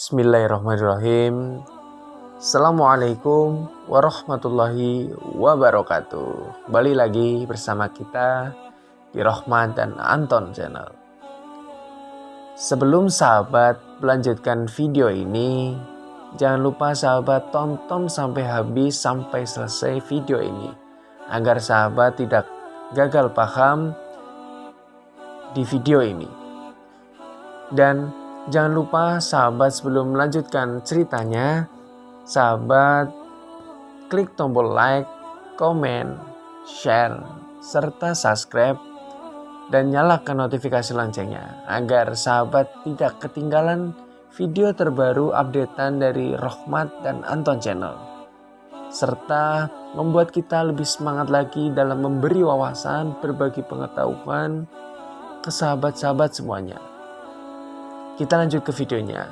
Bismillahirrahmanirrahim. Assalamualaikum warahmatullahi wabarakatuh. Kembali lagi bersama kita di Rohman dan Anton Channel. Sebelum sahabat melanjutkan video ini, jangan lupa sahabat tonton sampai habis, sampai selesai video ini, agar sahabat tidak gagal paham di video ini. Dan jangan lupa sahabat sebelum melanjutkan ceritanya, sahabat klik tombol like, komen, share, serta subscribe dan nyalakan notifikasi loncengnya agar sahabat tidak ketinggalan video terbaru updatean dari Rohmat dan Anton Channel, serta membuat kita lebih semangat lagi dalam memberi wawasan, berbagi pengetahuan ke sahabat-sahabat semuanya. Kita lanjut ke videonya.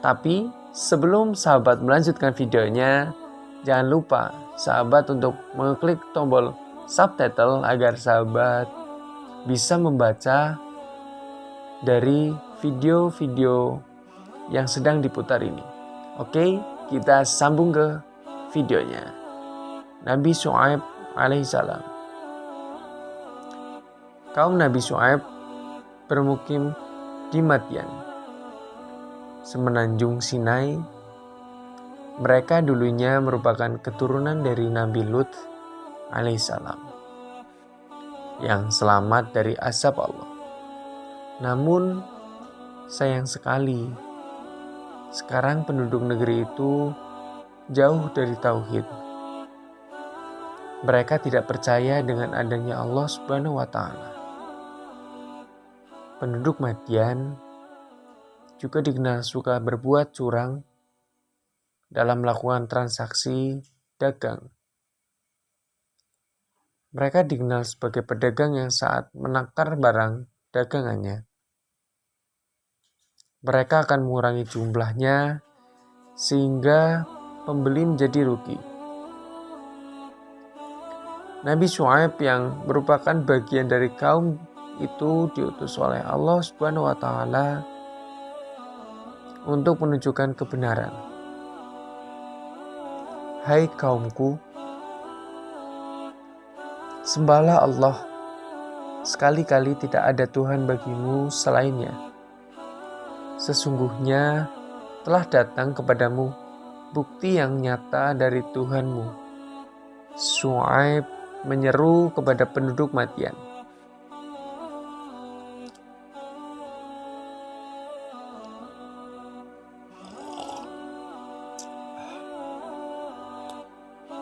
Tapi sebelum sahabat melanjutkan videonya, jangan lupa sahabat untuk mengklik tombol subtitle agar sahabat bisa membaca dari video-video yang sedang diputar ini. Oke, kita sambung ke videonya. Nabi Syuaib alaihissalam. Kaum Nabi Syuaib bermukim di Madian, semenanjung Sinai. Mereka dulunya merupakan keturunan dari Nabi Lut alaihissalam yang selamat dari azab Allah. Namun sayang sekali, sekarang penduduk negeri itu jauh dari tauhid. Mereka tidak percaya dengan adanya Allah Subhanahu wa Ta'ala. Penduduk Madian juga dikenal suka berbuat curang dalam melakukan transaksi dagang. Mereka dikenal sebagai pedagang yang saat menakar barang dagangannya, mereka akan mengurangi jumlahnya sehingga pembeli menjadi rugi. Nabi Syuaib yang merupakan bagian dari kaum itu diutus oleh Allah Subhanahu wa Ta'ala untuk menunjukkan kebenaran. Hai kaumku, sembahlah Allah, sekali-kali tidak ada Tuhan bagimu selainnya. Sesungguhnya telah datang kepadamu bukti yang nyata dari Tuhanmu. Syuaib menyeru kepada penduduk Madian.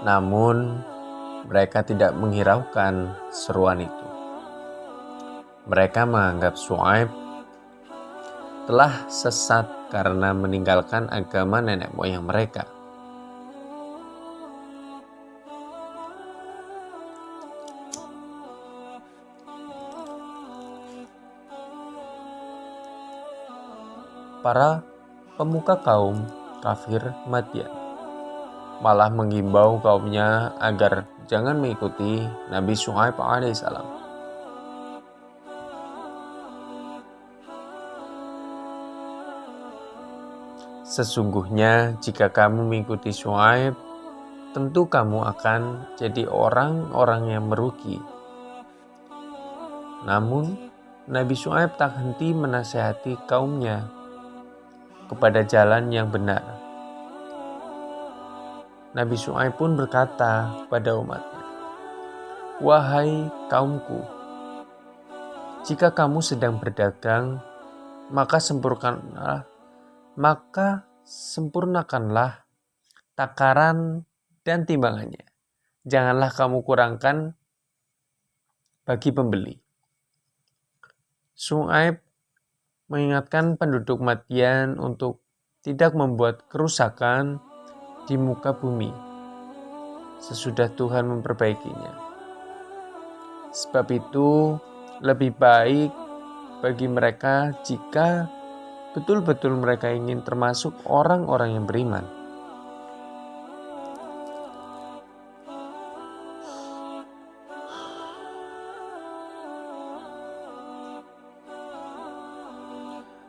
Namun mereka tidak menghiraukan seruan itu. Mereka menganggap Syuaib telah sesat karena meninggalkan agama nenek moyang mereka. Para pemuka kaum kafir Madian malah menghimbau kaumnya agar jangan mengikuti Nabi Syuaib alaihissalam. Sesungguhnya jika kamu mengikuti Syuaib, tentu kamu akan jadi orang-orang yang merugi. Namun Nabi Syuaib tak henti menasihati kaumnya kepada jalan yang benar. Nabi Syuaib pun berkata kepada umatnya, "Wahai kaumku, jika kamu sedang berdagang, maka sempurnakanlah takaran dan timbangannya. Janganlah kamu kurangkan bagi pembeli." Syuaib mengingatkan penduduk Madian untuk tidak membuat kerusakan di muka bumi sesudah Tuhan memperbaikinya. Sebab itu lebih baik bagi mereka jika betul-betul mereka ingin termasuk orang-orang yang beriman.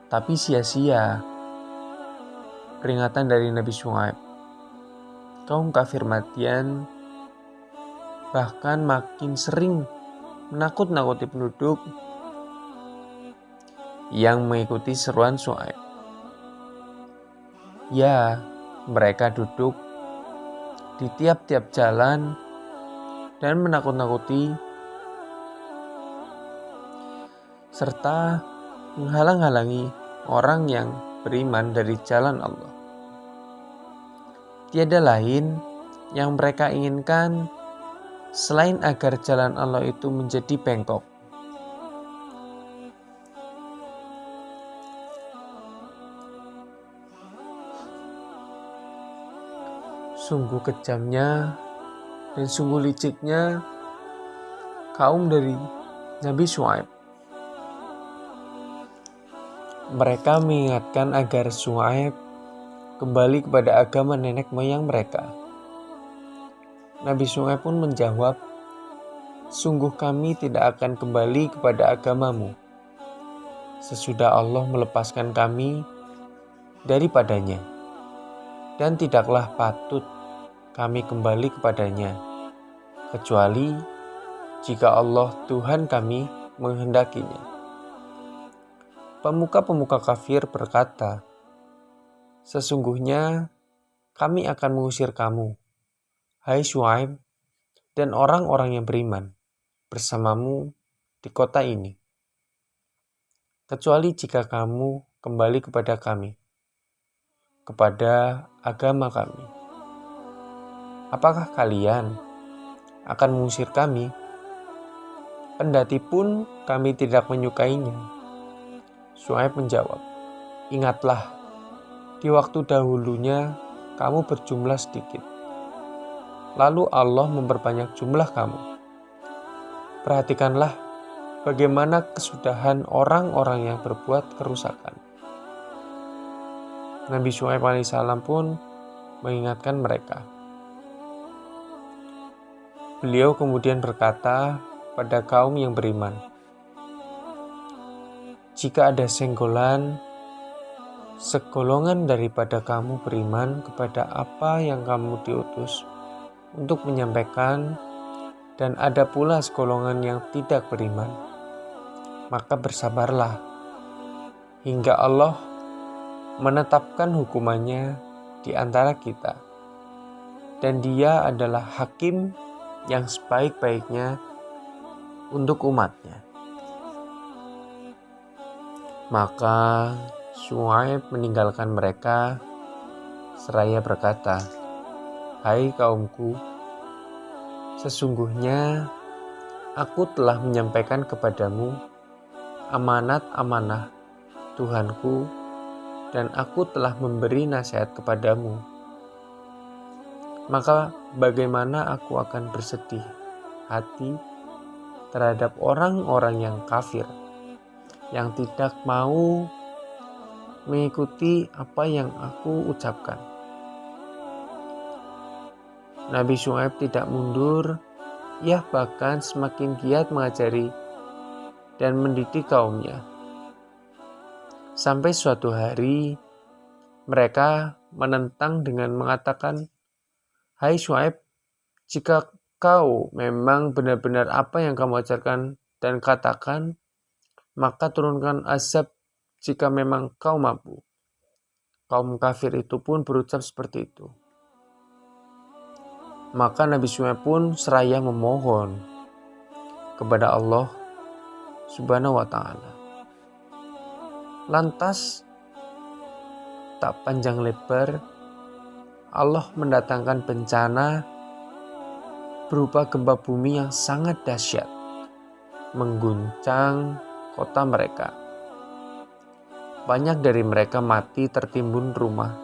Tapi sia-sia peringatan dari Nabi Syuaib. Kaum kafir Madian bahkan makin sering menakut-nakuti penduduk yang mengikuti seruan Syuaib. Ya, mereka duduk di tiap-tiap jalan dan menakut-nakuti serta menghalang-halangi orang yang beriman dari jalan Allah. Tiada lain yang mereka inginkan selain agar jalan Allah itu menjadi bengkok. Sungguh kejamnya dan sungguh liciknya kaum dari Nabi Syuaib. Mereka mengingatkan agar Syuaib kembali kepada agama nenek moyang mereka. Nabi Syuaib pun menjawab, "Sungguh kami tidak akan kembali kepada agamamu sesudah Allah melepaskan kami daripadanya, dan tidaklah patut kami kembali kepadanya, kecuali jika Allah Tuhan kami menghendakinya." Pemuka-pemuka kafir berkata, "Sesungguhnya kami akan mengusir kamu, hai Syuaib, dan orang-orang yang beriman bersamamu di kota ini, kecuali jika kamu kembali kepada kami, kepada agama kami. Apakah kalian akan mengusir kami? Kendati pun kami tidak menyukainya." Syuaib menjawab, "Ingatlah, di waktu dahulunya kamu berjumlah sedikit, lalu Allah memperbanyak jumlah kamu. Perhatikanlah bagaimana kesudahan orang-orang yang berbuat kerusakan." Nabi Syuaib alaihissalam pun mengingatkan mereka. Beliau kemudian berkata pada kaum yang beriman, "Jika ada segolongan daripada kamu beriman kepada apa yang kamu diutus untuk menyampaikan, dan ada pula segolongan yang tidak beriman, maka bersabarlah hingga Allah menetapkan hukumannya di antara kita, dan Dia adalah hakim yang sebaik-baiknya untuk umatnya." Maka Syuaib meninggalkan mereka seraya berkata, "Hai kaumku, sesungguhnya aku telah menyampaikan kepadamu amanat-amanah Tuhanku, dan aku telah memberi nasihat kepadamu. Maka bagaimana aku akan bersedih hati terhadap orang-orang yang kafir, yang tidak mau mengikuti apa yang aku ucapkan." Nabi Syuaib tidak mundur, ia bahkan semakin giat mengajari dan mendidik kaumnya. Sampai suatu hari mereka menentang dengan mengatakan, "Hai Syuaib, jika kau memang benar-benar apa yang kamu ajarkan dan katakan, maka turunkan azab jika memang kau mampu." Kaum kafir itu pun berucap seperti itu. Maka Nabi Syuaib pun seraya memohon kepada Allah Subhanahu wa Ta'ala. Lantas, tak panjang lebar, Allah mendatangkan bencana berupa gempa bumi yang sangat dahsyat, mengguncang kota mereka. Banyak dari mereka mati tertimbun rumah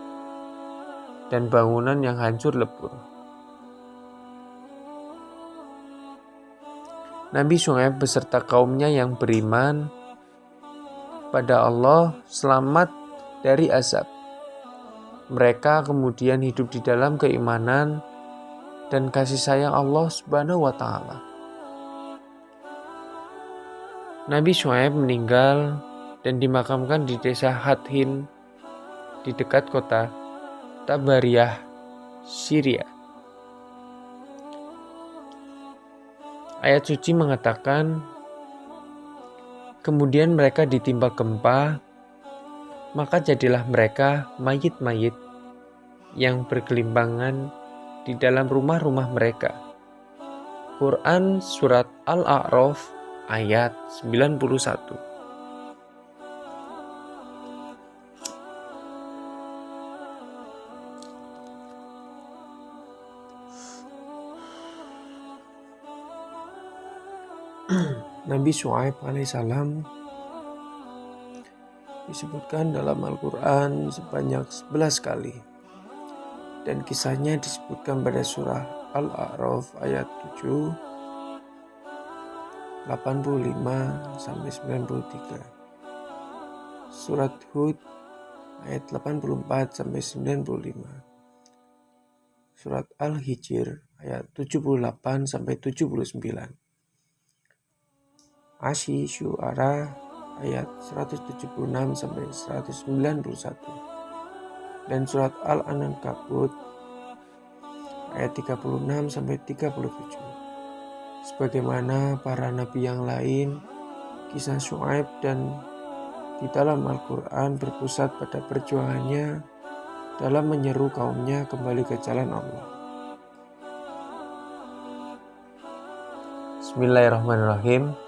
dan bangunan yang hancur lebur. Nabi Syuaib beserta kaumnya yang beriman pada Allah selamat dari azab. Mereka kemudian hidup di dalam keimanan dan kasih sayang Allah Subhanahu wa Ta'ala. Nabi Syuaib meninggal dan dimakamkan di desa Hadhin di dekat kota Tabariyah, Syria. Ayat suci mengatakan, kemudian mereka ditimpa gempa, maka jadilah mereka mayit-mayit yang bergelimpangan di dalam rumah-rumah mereka. Quran Surat Al-A'raf ayat 91. Nabi Syuaib alaihissalam disebutkan dalam Al-Quran sebanyak 11 kali, dan kisahnya disebutkan pada surah Al-A'raf ayat 7, 85-93, surat Hud ayat 84-95, surat Al-Hijr ayat 78-79, Asy Syu'ara ayat 176-191, dan surat Al-Ankabut ayat 36-37. Sebagaimana para nabi yang lain, kisah Syuaib dan di dalam Al-Quran berpusat pada perjuangannya dalam menyeru kaumnya kembali ke jalan Allah. Bismillahirrahmanirrahim.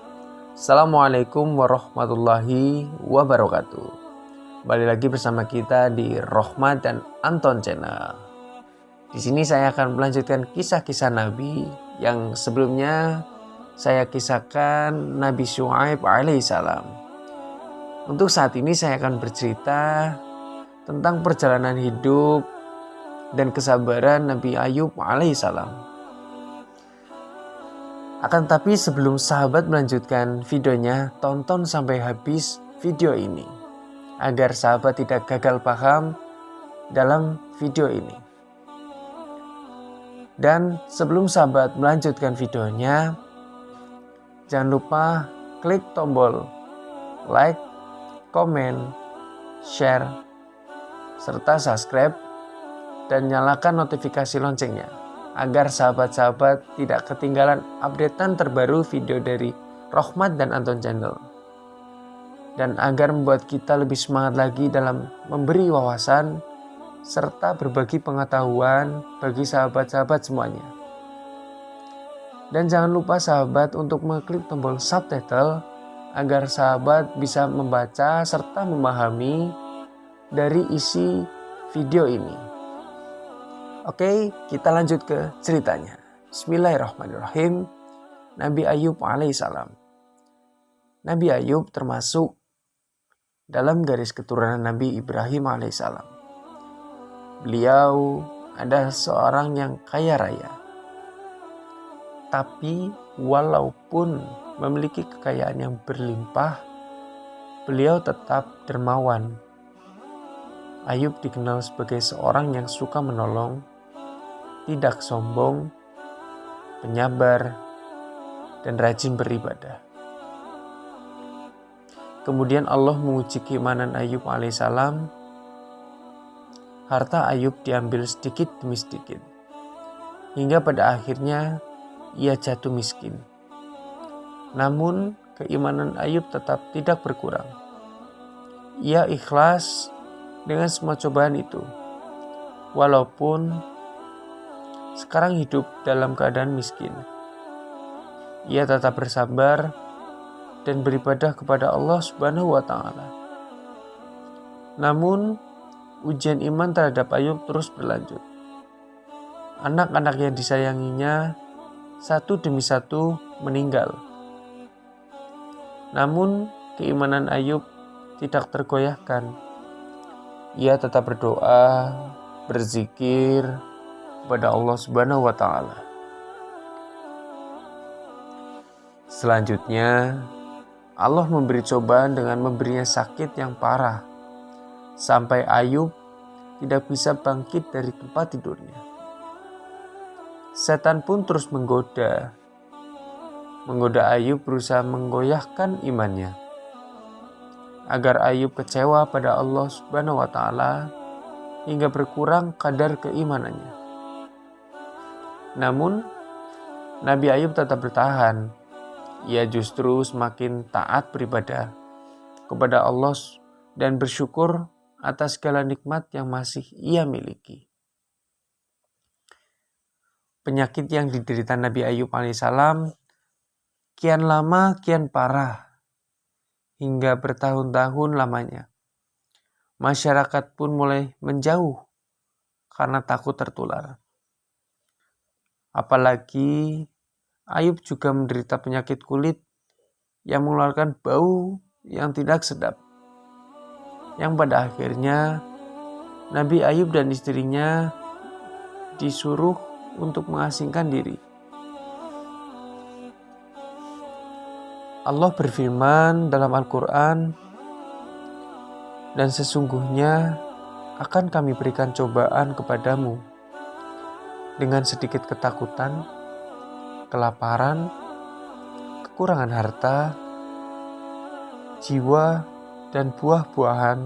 Assalamualaikum warahmatullahi wabarakatuh. Kembali lagi bersama kita di Rohmat dan Anton Channel. Di sini saya akan melanjutkan kisah-kisah Nabi yang sebelumnya saya kisahkan Nabi Syuaib alaihissalam. Untuk saat ini saya akan bercerita tentang perjalanan hidup dan kesabaran Nabi Ayub alaihissalam. Akan tapi sebelum sahabat melanjutkan videonya, tonton sampai habis video ini agar sahabat tidak gagal paham dalam video ini. Dan sebelum sahabat melanjutkan videonya, jangan lupa klik tombol like, komen, share, serta subscribe dan nyalakan notifikasi loncengnya agar sahabat-sahabat tidak ketinggalan updatean terbaru video dari Rohmat dan Anton Channel. Dan agar membuat kita lebih semangat lagi dalam memberi wawasan serta berbagi pengetahuan bagi sahabat-sahabat semuanya. Dan jangan lupa sahabat untuk mengklik tombol subtitle agar sahabat bisa membaca serta memahami dari isi video ini. Oke, kita lanjut ke ceritanya. Bismillahirrahmanirrahim. Nabi Ayub alaihissalam. Nabi Ayub termasuk dalam garis keturunan Nabi Ibrahim alaihissalam. Beliau adalah seorang yang kaya raya. Tapi walaupun memiliki kekayaan yang berlimpah, beliau tetap dermawan. Ayub dikenal sebagai seorang yang suka menolong, tidak sombong, penyabar, dan rajin beribadah. Kemudian Allah menguji keimanan Ayub alaihissalam. Harta Ayub diambil sedikit demi sedikit, hingga pada akhirnya ia jatuh miskin. Namun keimanan Ayub tetap tidak berkurang. Ia ikhlas dengan semua cobaan itu, walaupun sekarang hidup dalam keadaan miskin. Ia tetap bersabar dan beribadah kepada Allah Subhanahu wa Ta'ala. Namun, ujian iman terhadap Ayub terus berlanjut. Anak-anak yang disayanginya satu demi satu meninggal. Namun, keimanan Ayub tidak tergoyahkan. Ia tetap berdoa, berzikir kepada Allah Subhanahu wa Ta'ala. Selanjutnya, Allah memberi cobaan dengan memberinya sakit yang parah, sampai Ayub tidak bisa bangkit dari tempat tidurnya. Setan pun terus menggoda Ayub berusaha menggoyahkan imannya, agar Ayub kecewa pada Allah Subhanahu wa Ta'ala hingga berkurang kadar keimanannya. Namun, Nabi Ayub tetap bertahan. Ia justru semakin taat beribadah kepada Allah dan bersyukur atas segala nikmat yang masih ia miliki. Penyakit yang diderita Nabi Ayub alaihissalam kian lama kian parah hingga bertahun-tahun lamanya. Masyarakat pun mulai menjauh karena takut tertular. Apalagi Ayub juga menderita penyakit kulit yang mengeluarkan bau yang tidak sedap. Yang pada akhirnya Nabi Ayub dan istrinya disuruh untuk mengasingkan diri. Allah berfirman dalam Al-Quran, dan sesungguhnya akan kami berikan cobaan kepadamu dengan sedikit ketakutan, kelaparan, kekurangan harta, jiwa, dan buah-buahan.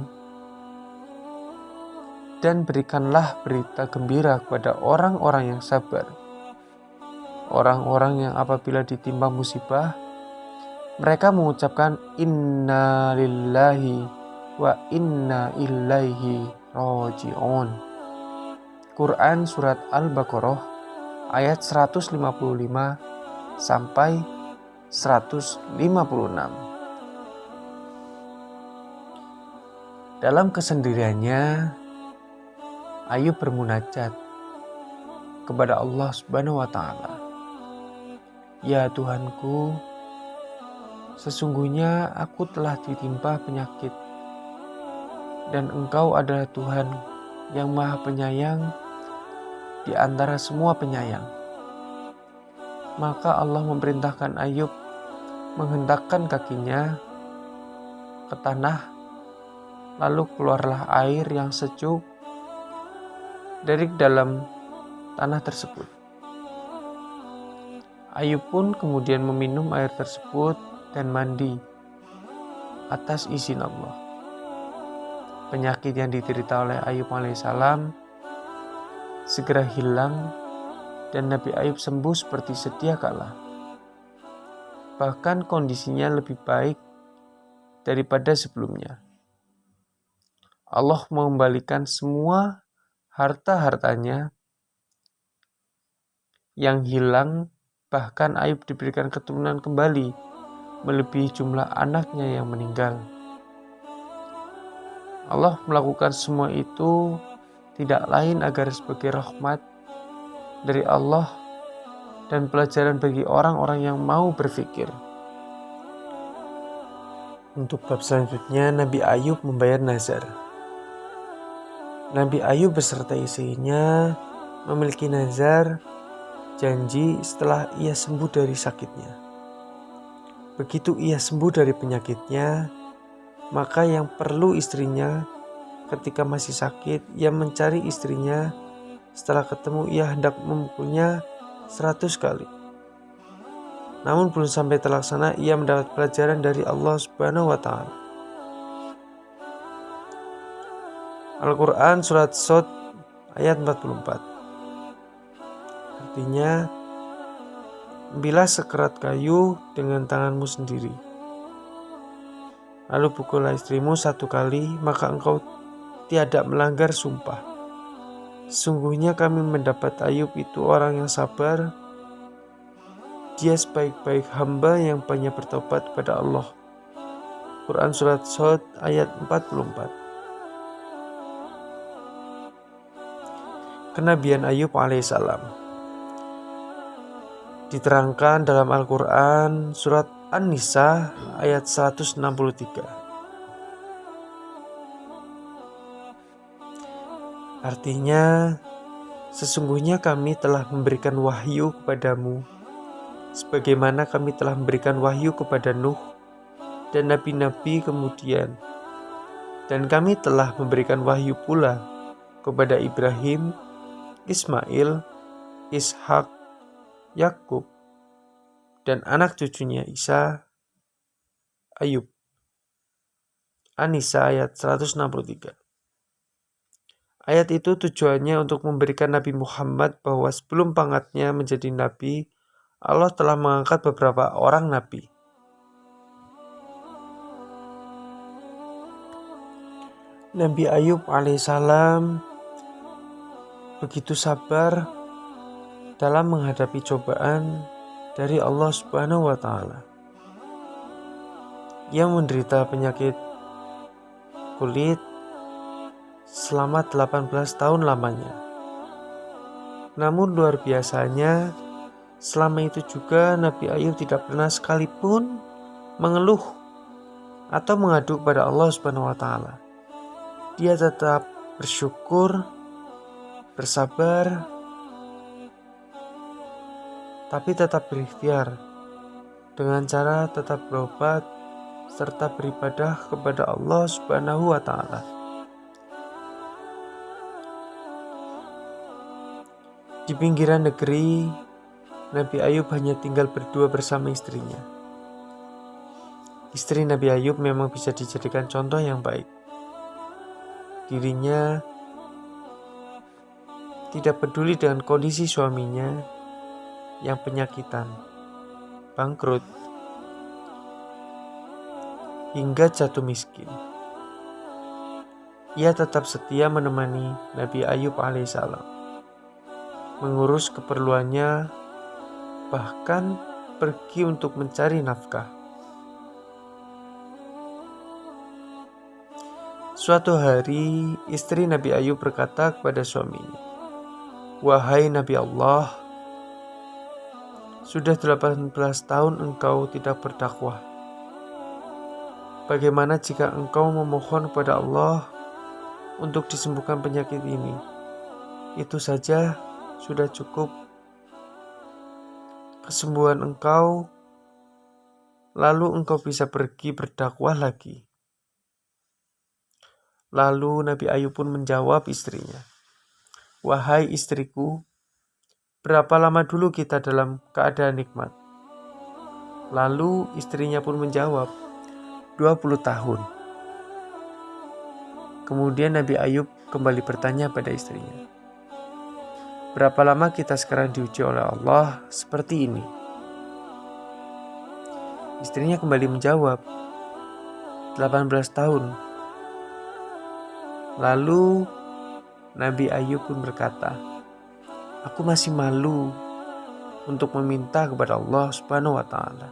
Dan berikanlah berita gembira kepada orang-orang yang sabar. Orang-orang yang apabila ditimpa musibah, mereka mengucapkan inna lillahi wa inna ilaihi raji'un. Quran Surat Al-Baqarah ayat 155 sampai 156. Dalam kesendiriannya, Ayub bermunajat kepada Allah Subhanahu wa Ta'ala. Ya Tuhanku, sesungguhnya aku telah ditimpa penyakit, dan Engkau adalah Tuhan yang Maha Penyayang di antara semua penyayang. Maka Allah memerintahkan Ayub menghentakkan kakinya ke tanah, lalu keluarlah air yang sejuk dari dalam tanah tersebut. Ayub pun kemudian meminum air tersebut dan mandi atas izin Allah. Penyakit yang diderita oleh Ayub alaihissalam segera hilang dan Nabi Ayub sembuh seperti sedia kala. Bahkan kondisinya lebih baik daripada sebelumnya. Allah mengembalikan semua harta-hartanya yang hilang, bahkan Ayub diberikan keturunan kembali, melebihi jumlah anaknya yang meninggal. Allah melakukan semua itu tidak lain agar sebagai rahmat dari Allah dan pelajaran bagi orang-orang yang mau berpikir. Untuk bab selanjutnya, Nabi Ayub membayar nazar. Nabi Ayub beserta istrinya memiliki nazar janji setelah ia sembuh dari sakitnya. Begitu ia sembuh dari penyakitnya, maka yang perlu istrinya ketika masih sakit, ia mencari istrinya. Setelah ketemu, ia hendak memukulnya 100 kali. Namun belum sampai terlaksana, ia mendapat pelajaran dari Allah Subhanahu wa Ta'ala. Al-Quran Surat Sod ayat 44. Artinya, ambillah sekerat kayu dengan tanganmu sendiri, lalu pukullah istrimu 1 kali, maka engkau tiada melanggar sumpah. Sungguhnya kami mendapat Ayub itu orang yang sabar. Dia sebaik-baik hamba yang banyak bertobat kepada Allah. Quran Surat Sod ayat 44. Kenabian Ayub alaihissalam diterangkan dalam Al-Quran Surat An-Nisa ayat 163. Artinya, sesungguhnya kami telah memberikan wahyu kepadamu, sebagaimana kami telah memberikan wahyu kepada Nuh dan nabi-nabi kemudian. Dan kami telah memberikan wahyu pula kepada Ibrahim, Ismail, Ishak, Yakub, dan anak cucunya Isa, Ayub. An-Nisa ayat 163. Ayat itu tujuannya untuk memberikan Nabi Muhammad bahwa sebelum pangkatnya menjadi nabi, Allah telah mengangkat beberapa orang nabi. Nabi Ayub alaihissalam begitu sabar dalam menghadapi cobaan dari Allah Subhanahu wa Ta'ala. Ia menderita penyakit kulit selama 18 tahun lamanya. Namun luar biasanya, selama itu juga Nabi Ayub tidak pernah sekalipun mengeluh atau mengadu kepada Allah Subhanahu wa Ta'ala. Dia tetap bersyukur, bersabar, tapi tetap berikhtiar dengan cara tetap berobat serta beribadah kepada Allah Subhanahu wa Ta'ala. Di pinggiran negeri, Nabi Ayub hanya tinggal berdua bersama istrinya. Istri Nabi Ayub memang bisa dijadikan contoh yang baik. Dirinya tidak peduli dengan kondisi suaminya yang penyakitan, bangkrut, hingga jatuh miskin. Ia tetap setia menemani Nabi Ayub alaihissalam, mengurus keperluannya, bahkan pergi untuk mencari nafkah. Suatu hari, istri Nabi Ayub berkata kepada suaminya, "Wahai Nabi Allah, sudah 18 tahun engkau tidak berdakwah. Bagaimana jika engkau memohon kepada Allah untuk disembuhkan penyakit ini? Itu saja sudah cukup kesembuhan engkau, lalu engkau bisa pergi berdakwah lagi." Lalu Nabi Ayub pun menjawab istrinya, "Wahai istriku, berapa lama dulu kita dalam keadaan nikmat?" Lalu istrinya pun menjawab, 20 tahun. Kemudian Nabi Ayub kembali bertanya pada istrinya, "Berapa lama kita sekarang diuji oleh Allah seperti ini?" Istrinya kembali menjawab, 18 tahun. Lalu Nabi Ayub pun berkata, "Aku masih malu untuk meminta kepada Allah Subhanahu wa Ta'ala."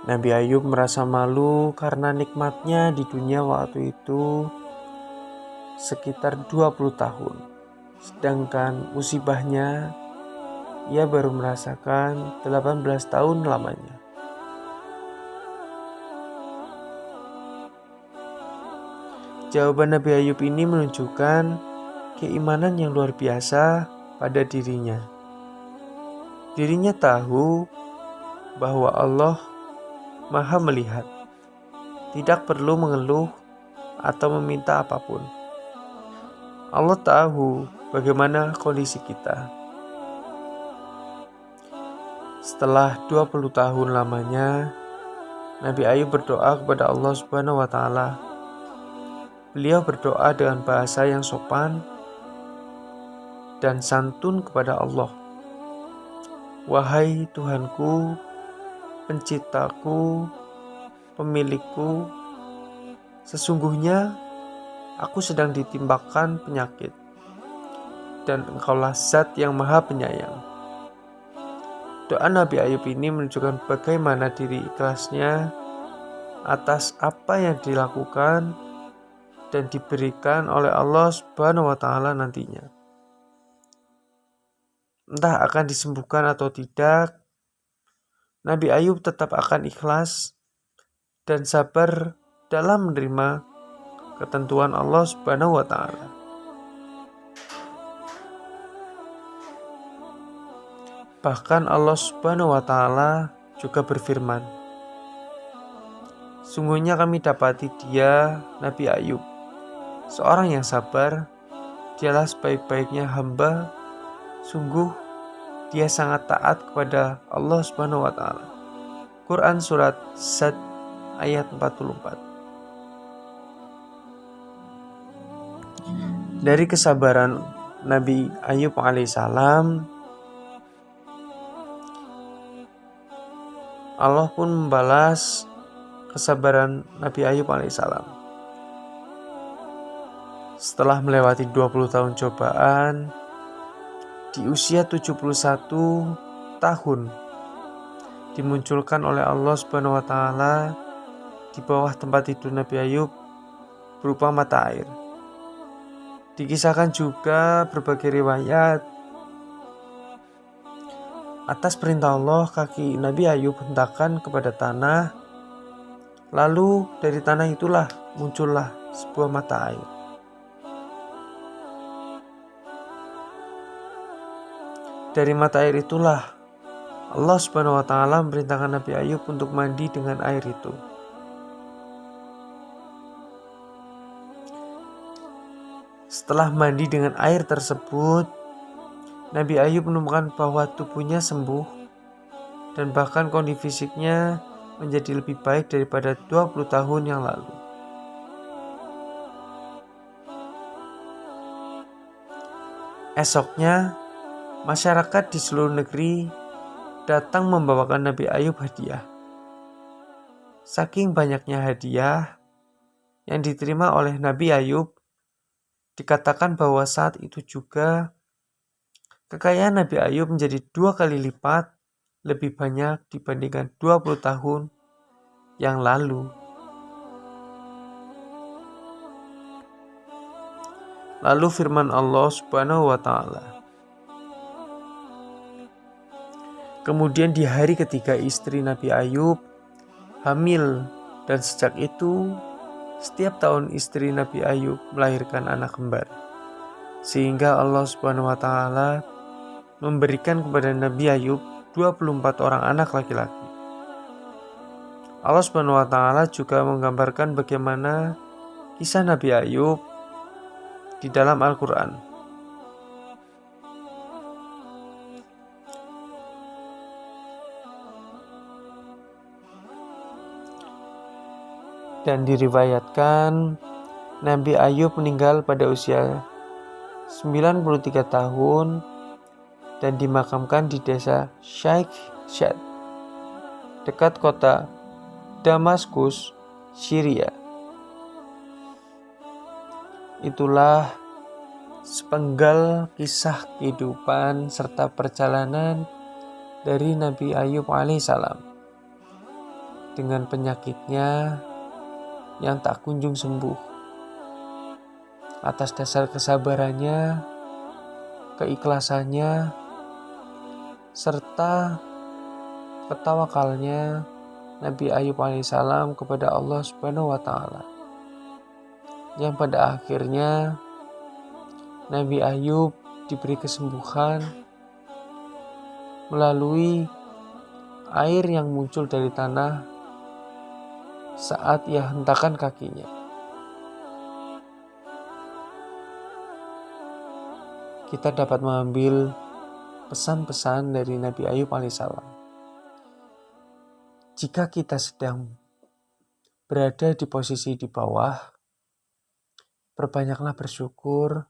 Nabi Ayub merasa malu karena nikmatnya di dunia waktu itu sekitar 20 tahun. Sedangkan musibahnya ia baru merasakan 18 tahun lamanya. Jawaban Nabi Ayub ini menunjukkan keimanan yang luar biasa pada dirinya. Dirinya tahu bahwa Allah Maha melihat, tidak perlu mengeluh atau meminta apapun. Allah tahu bagaimana kondisi kita. Setelah 20 tahun lamanya, Nabi Ayub berdoa kepada Allah Subhanahu wa Ta'ala. Beliau berdoa dengan bahasa yang sopan dan santun kepada Allah. "Wahai Tuhanku, penciptaku, pemilikku, sesungguhnya aku sedang ditimpakan penyakit, dan Engkaulah Zat yang Maha Penyayang." Doa Nabi Ayub ini menunjukkan bagaimana diri ikhlasnya atas apa yang dilakukan dan diberikan oleh Allah Subhanahu wa Ta'ala nantinya. Entah akan disembuhkan atau tidak, Nabi Ayub tetap akan ikhlas dan sabar dalam menerima ketentuan Allah Subhanahu wa Ta'ala. Bahkan Allah Subhanahu wa Ta'ala juga berfirman, "Sungguhnya kami dapati dia, Nabi Ayub, seorang yang sabar, dialah sebaik-baiknya hamba, sungguh dia sangat taat kepada Allah Subhanahu wa Ta'ala." Quran Surat Sad ayat 44. Dari kesabaran Nabi Ayub alaihissalam, Allah pun membalas kesabaran Nabi Ayub alaihissalam. Setelah melewati 20 tahun cobaan, di usia 71 tahun dimunculkan oleh Allah Subhanahu wa taala di bawah tempat tidur Nabi Ayub berupa mata air. Dikisahkan juga berbagai riwayat, atas perintah Allah kaki Nabi Ayub hentakkan kepada tanah, lalu dari tanah itulah muncullah sebuah mata air. Dari mata air itulah Allah Subhanahu wa taala memerintahkan Nabi Ayub untuk mandi dengan air itu. Setelah mandi dengan air tersebut, Nabi Ayub menemukan bahwa tubuhnya sembuh dan bahkan kondisi fisiknya menjadi lebih baik daripada 20 tahun yang lalu. Esoknya, masyarakat di seluruh negeri datang membawakan Nabi Ayub hadiah. Saking banyaknya hadiah yang diterima oleh Nabi Ayub, dikatakan bahwa saat itu juga kekayaan Nabi Ayub menjadi 2 kali lipat lebih banyak dibandingkan 20 tahun yang lalu. Lalu firman Allah Subhanahu wa taala, kemudian di hari ketiga istri Nabi Ayub hamil, dan sejak itu setiap tahun istri Nabi Ayub melahirkan anak kembar. Sehingga Allah Subhanahu wa taala memberikan kepada Nabi Ayub 24 orang anak laki-laki. Allah Subhanahu wa taala juga menggambarkan bagaimana kisah Nabi Ayub di dalam Al-Qur'an. Dan diriwayatkan Nabi Ayub meninggal pada usia 93 tahun dan dimakamkan di desa Sheikh Shad dekat kota Damaskus, Syria. Itulah sepenggal kisah kehidupan serta perjalanan dari Nabi Ayub alaihissalam dengan penyakitnya yang tak kunjung sembuh. Atas dasar kesabarannya, keikhlasannya, serta ketawakalnya Nabi Ayub alaihissalam kepada Allah Subhanahu wa taala, yang pada akhirnya Nabi Ayub diberi kesembuhan melalui air yang muncul dari tanah saat ia hentakkan kakinya. Kita dapat mengambil pesan-pesan dari Nabi Ayub alaihissalam. Jika kita sedang berada di posisi di bawah, perbanyaklah bersyukur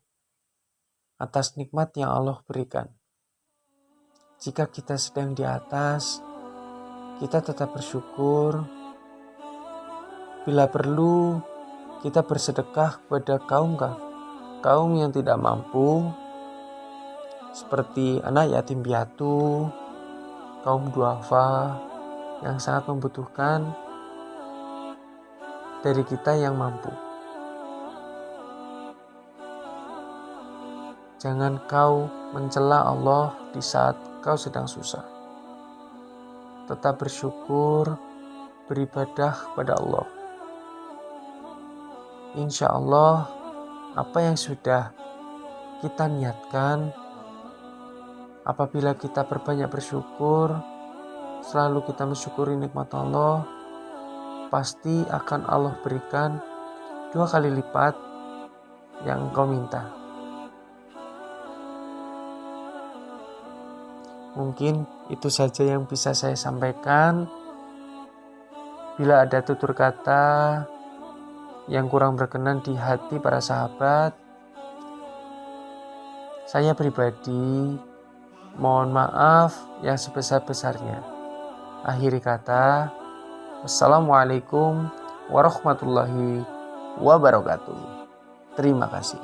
atas nikmat yang Allah berikan. Jika kita sedang di atas, kita tetap bersyukur. Bila perlu, kita bersedekah kepada kaum yang tidak mampu, seperti anak yatim piatu, kaum duafa yang sangat membutuhkan dari kita yang mampu. Jangan kau mencela Allah di saat kau sedang susah. Tetap bersyukur, beribadah kepada Allah. Insya Allah, apa yang sudah kita niatkan, apabila kita berbanyak bersyukur, selalu kita mensyukuri nikmat Allah, pasti akan Allah berikan 2 kali lipat yang engkau minta. Mungkin itu saja yang bisa saya sampaikan. Bila ada tutur kata yang kurang berkenan di hati para sahabat, Saya pribadi mohon maaf yang sebesar-besarnya. Akhiri kata, wassalamualaikum warahmatullahi wabarakatuh. Terima kasih.